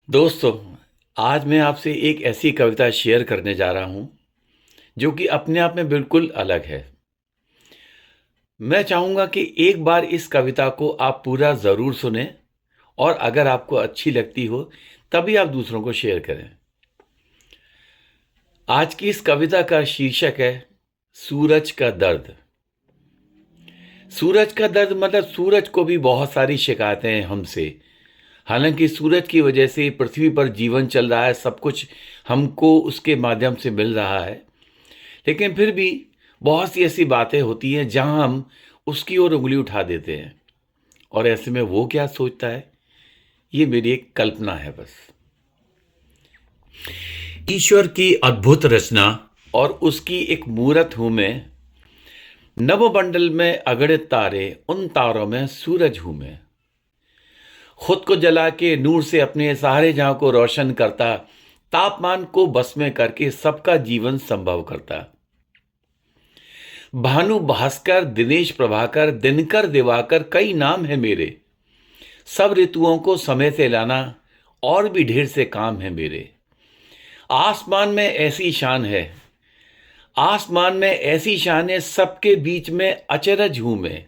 दोस्तों, आज मैं आपसे एक ऐसी कविता शेयर करने जा रहा हूं जो कि अपने आप में बिल्कुल अलग है। मैं चाहूंगा कि एक बार इस कविता को आप पूरा ज़रूर सुनें और अगर आपको अच्छी लगती हो तभी आप दूसरों को शेयर करें। आज की इस कविता का शीर्षक है सूरज का दर्द। सूरज का दर्द मतलब सूरज को भी बहुत सारी शिकायतें हैं हमसे। हालांकि सूरज की वजह से पृथ्वी पर जीवन चल रहा है, सब कुछ हमको उसके माध्यम से मिल रहा है। लेकिन फिर भी बहुत सी ऐसी बातें होती हैं जहां हम उसकी ओर उंगली उठा देते हैं और ऐसे में वो क्या सोचता है, ये मेरी एक कल्पना है बस। ईश्वर की अद्भुत रचना और उसकी एक मूरत हूं मैं। नवमंडल में अगणित तारे, उन तारों में सूरज हूं मैं। खुद को जला के नूर से अपने सारे जहां को रोशन करता, तापमान को बस में करके सबका जीवन संभव करता। भानु भास्कर, दिनेश प्रभाकर, दिनकर, दिवाकर, कई नाम है मेरे। सब ऋतुओं को समय से लाना और भी ढेर से काम है मेरे। आसमान में ऐसी शान है, आसमान में ऐसी शान है, सबके बीच में अचरज हूं मैं।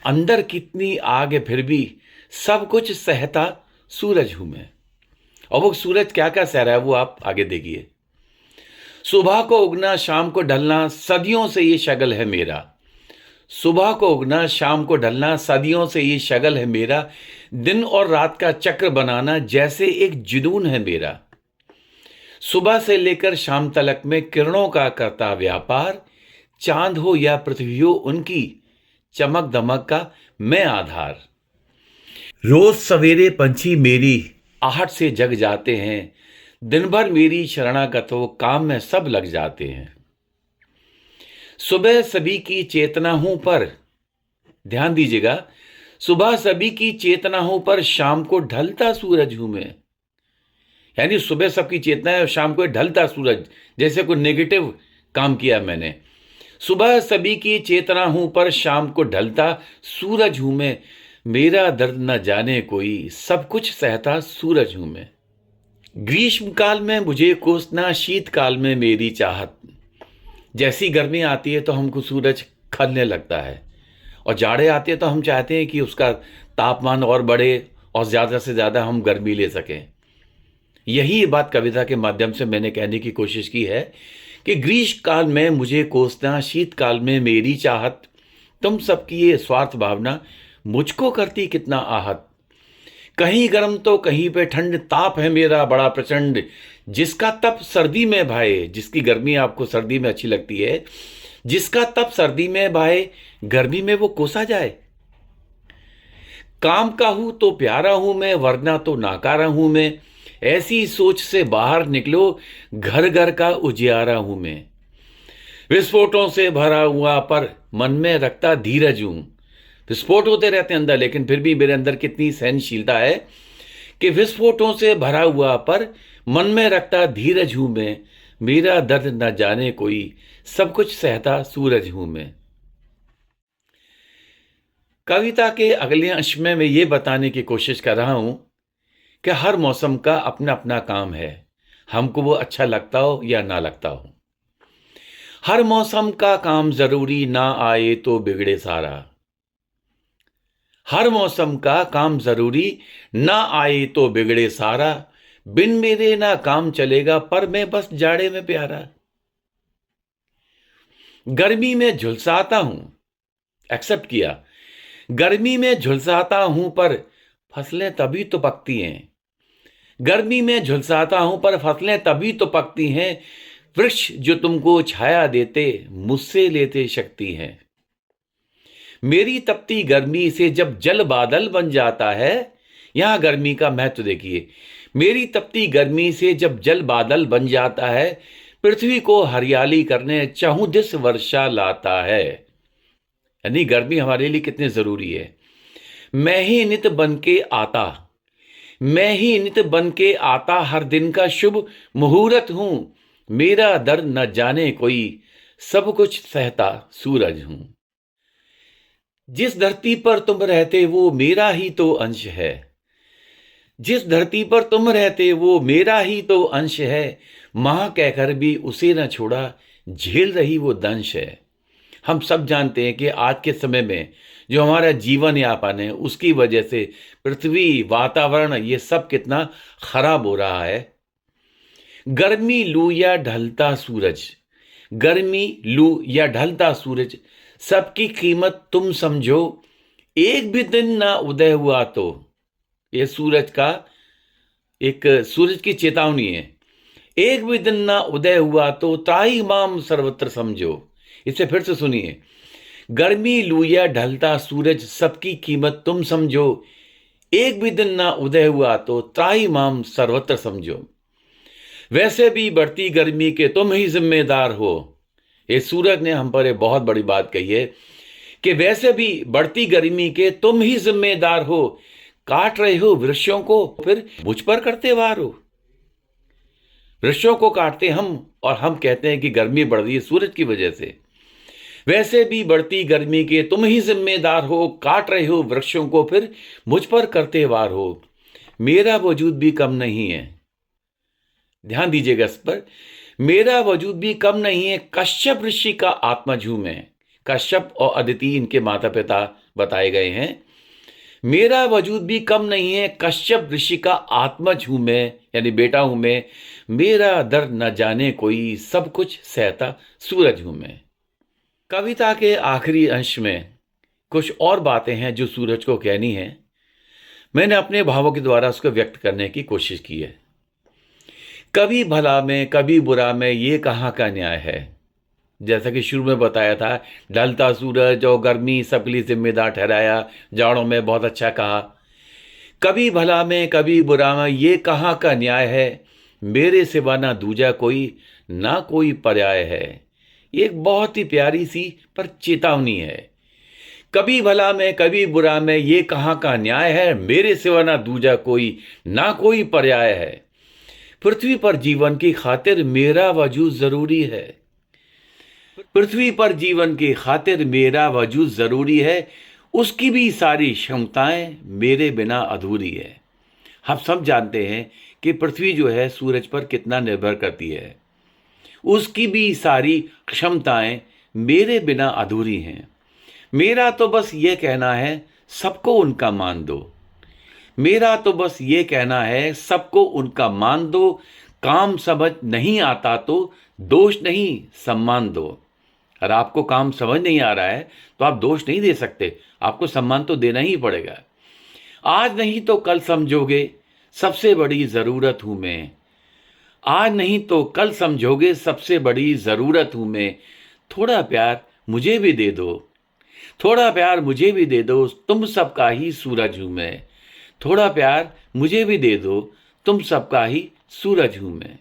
अंदर कितनी आग है फिर भी सब कुछ सहता सूरज हूं मैं। और वो सूरज क्या क्या सह रहा है वो आप आगे देखिए। सुबह को उगना, शाम को ढलना, सदियों से ये शगल है मेरा। सुबह को उगना, शाम को ढलना, सदियों से ये शगल है मेरा। दिन और रात का चक्र बनाना जैसे एक जुनून है मेरा। सुबह से लेकर शाम तलक में किरणों का करता व्यापार। चांद हो या पृथ्वी हो, उनकी चमक दमक का मैं आधार। रोज सवेरे पंछी मेरी आहट से जग जाते हैं। दिन भर मेरी शरणागत हो, काम में सब लग जाते हैं। सुबह सभी की चेतना हूं पर, ध्यान दीजिएगा, सुबह सभी की चेतना हूं पर शाम को ढलता सूरज हूं मैं। यानी सुबह सबकी चेतना है और शाम को ढलता सूरज, जैसे कोई नेगेटिव काम किया मैंने। सुबह सभी की चेतना हूं पर शाम को ढलता सूरज हूं मैं। मेरा दर्द न जाने कोई, सब कुछ सहता सूरज हूं मैं। ग्रीष्म काल में मुझे कोसना, शीतकाल में मेरी चाहत। जैसी गर्मी आती है तो हमको सूरज खलने लगता है और जाड़े आते हैं तो हम चाहते हैं कि उसका तापमान और बढ़े और ज़्यादा से ज़्यादा हम गर्मी ले सकें। यही बात कविता के माध्यम से मैंने कहने की कोशिश की है कि ग्रीष्म काल में मुझे कोसना, शीतकाल में मेरी चाहत। तुम सबकी ये स्वार्थ भावना मुझको करती कितना आहत। कहीं गर्म तो कहीं पे ठंड, ताप है मेरा बड़ा प्रचंड। जिसका तप सर्दी में भाए, जिसकी गर्मी आपको सर्दी में अच्छी लगती है, जिसका तप सर्दी में भाए, गर्मी में वो कोसा जाए। काम का हूं तो प्यारा हूं मैं, वरना तो नाकारा हूं मैं। ऐसी सोच से बाहर निकलो, घर घर का उजियारा हूं मैं। विस्फोटों से भरा हुआ पर मन में रखता धीरज हूं। विस्फोट होते रहते हैं अंदर, लेकिन फिर भी मेरे अंदर कितनी सहनशीलता है कि विस्फोटों से भरा हुआ पर मन में रखता धीरज हूं मैं। मेरा दर्द न जाने कोई, सब कुछ सहता सूरज हूं मैं। कविता के अगले अंश में मैं ये बताने की कोशिश कर रहा हूं कि हर मौसम का अपना अपना काम है, हमको वो अच्छा लगता हो या ना लगता हो। हर मौसम का काम जरूरी, ना आए तो बिगड़े सारा। हर मौसम का काम जरूरी, ना आए तो बिगड़े सारा। बिन मेरे ना काम चलेगा, पर मैं बस जाड़े में प्यारा। गर्मी में झुलसाता हूं, एक्सेप्ट किया। गर्मी में झुलसाता हूं पर फसलें तभी तो पकती हैं। गर्मी में झुलसाता हूं पर फसलें तभी तो पकती हैं। वृक्ष जो तुमको छाया देते, मुझसे लेते शक्ति हैं। मेरी तपती गर्मी से जब जल बादल बन जाता है, यहां गर्मी का महत्व देखिए। मेरी तपती गर्मी से जब जल बादल बन जाता है, पृथ्वी को हरियाली करने चहुदिस वर्षा लाता है। यानी गर्मी हमारे लिए कितनी जरूरी है। मैं ही नित बन के आता, मैं ही नित बन के आता, हर दिन का शुभ मुहूर्त हूं। मेरा दर्द न जाने कोई, सब कुछ सहता सूरज हूं। जिस धरती पर तुम रहते वो मेरा ही तो अंश है। जिस धरती पर तुम रहते वो मेरा ही तो अंश है, मां कहकर भी उसे न छोड़ा, झेल रही वो दंश है। हम सब जानते हैं कि आज के समय में जो हमारा जीवन यापन है उसकी वजह से पृथ्वी, वातावरण, ये सब कितना खराब हो रहा है। गर्मी, लू या ढलता सूरज, गर्मी, लू या ढलता सूरज, सबकी कीमत तुम समझो, एक भी दिन ना उदय हुआ तो। ये सूरज की चेतावनी है। एक भी दिन ना उदय हुआ तो त्राहि माम सर्वत्र समझो। इसे फिर से सुनिए। गर्मी, लू या ढलता सूरज, सबकी कीमत तुम समझो, एक भी दिन ना उदय हुआ तो त्राहि माम सर्वत्र समझो। वैसे भी बढ़ती गर्मी के तुम ही जिम्मेदार हो। ये सूरज ने हम पर एक बहुत बड़ी बात कही है कि वैसे भी बढ़ती गर्मी के तुम ही जिम्मेदार हो, काट रहे हो वृक्षों को, फिर मुझ पर करते वार हो। वृक्षों को काटते हम, और हम कहते हैं कि गर्मी बढ़ रही है सूरज की वजह से। वैसे भी बढ़ती गर्मी के तुम ही जिम्मेदार हो, काट रहे हो वृक्षों को, फिर मुझ पर करते वार हो। मेरा वजूद भी कम नहीं है। ध्यान दीजिएगा इस पर। मेरा वजूद भी कम नहीं है, कश्यप ऋषि का आत्मझूम है। कश्यप और अदिति इनके माता पिता बताए गए हैं। मेरा वजूद भी कम नहीं है, कश्यप ऋषि का आत्मझूम है, यानी बेटा हूं मैं। मेरा दर्द न जाने कोई, सब कुछ सहता सूरज हूं मैं। कविता के आखिरी अंश में कुछ और बातें हैं जो सूरज को कहनी है। मैंने अपने भावों के द्वारा उसको व्यक्त करने की कोशिश की है। कभी भला में कभी बुरा में, ये कहाँ का न्याय है। जैसा कि शुरू में बताया था, ढलता सूरज और गर्मी सबके लिए जिम्मेदार ठहराया, जाड़ों में बहुत अच्छा कहा। कभी भला में कभी बुरा में, ये कहाँ का न्याय है, मेरे सिवा ना दूजा कोई, ना कोई पर्याय है। ये एक बहुत ही प्यारी सी पर चेतावनी है। कभी भला में कभी बुरा में, ये कहाँ का न्याय है, मेरे सिवा ना दूजा कोई, ना कोई पर्याय है। पृथ्वी पर जीवन की खातिर मेरा वजूद जरूरी है। पृथ्वी पर जीवन की खातिर मेरा वजूद जरूरी है, उसकी भी सारी क्षमताएं मेरे बिना अधूरी है। हम सब जानते हैं कि पृथ्वी जो है सूरज पर कितना निर्भर करती है। उसकी भी सारी क्षमताएं मेरे बिना अधूरी हैं। मेरा तो बस ये कहना है, सबको उनका मान दो। मेरा तो बस ये कहना है, सबको उनका मान दो। काम समझ नहीं आता तो दोष नहीं, सम्मान दो। अगर आपको काम समझ नहीं आ रहा है तो आप दोष नहीं दे सकते, आपको सम्मान तो देना ही पड़ेगा। आज नहीं तो कल समझोगे, सबसे बड़ी जरूरत हूं मैं। आज नहीं तो कल समझोगे, सबसे बड़ी जरूरत हूं मैं। थोड़ा प्यार मुझे भी दे दो, थोड़ा प्यार मुझे भी दे दो, तुम सबका ही सूरज हूं मैं। थोड़ा प्यार मुझे भी दे दो, तुम सबका ही सूरज हूं मैं।